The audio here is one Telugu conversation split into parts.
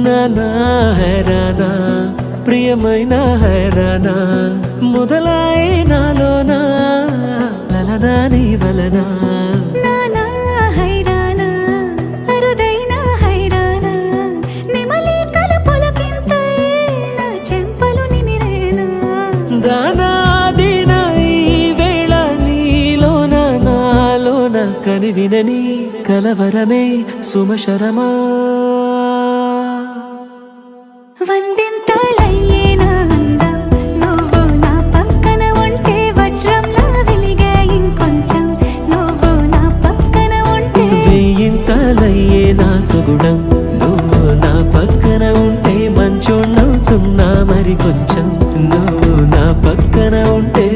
నానా హైరానా ప్రియమైన హైరానా మొదలై నాలోనా లలనా నీ వలనా నానా హైరానా అరుదైన హైరానా నెమలి కలపులకింతై నా చెంపలు నిమిరేనా దానాదిన ఈ వేళ నీలోన నాలోన కనివినని కలవరమే సుమశరమా వందింతలయ్యేనా అందం నువ్వు నా పక్కన ఉంటే వజ్రంలా వెలిగే ఇంకొంచెం నువ్వు నా పక్కన ఉంటే వెయ్యింతలయ్యే నా సుగుణం నువ్వు నా పక్కన ఉంటే మంచోణ్ణవుతున్నా మరి కొంచెం నువ్వు నా పక్కన ఉంటే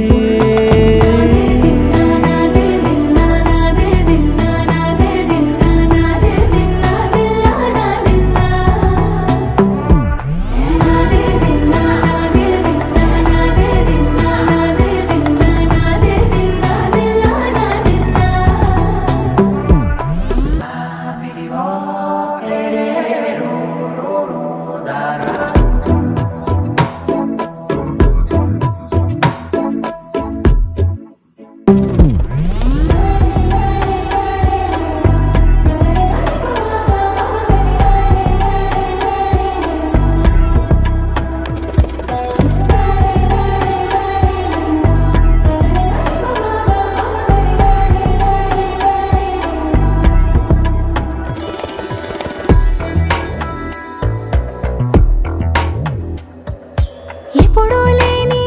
ఎప్పుడూ లేని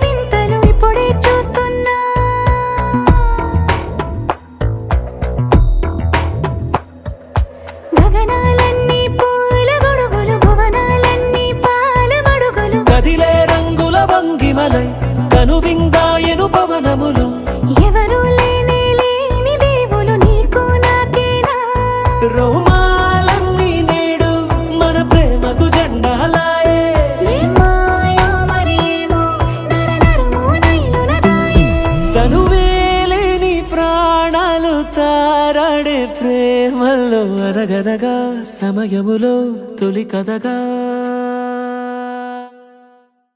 వింతలు ఇప్పుడే చూస్తున్నా గగనాలన్నీ పూల గొడుగులు భువనాలన్నీ పాల మడుగులు కదిలే రంగుల భంగిమలై కనువిందాయను పవనములు ఎవరూ లేని దేవులు నీకు నాకేనా రోమాలన్నీ నేడు మన ప్రేమకు జెండాలాయే ఏ మాయో మరేమో నరనరమో నైలున దాయే తనువేలేని ప్రాణాలు తారాడే ప్రేమల్లో అరగనగా సమయములో తొలి కథగా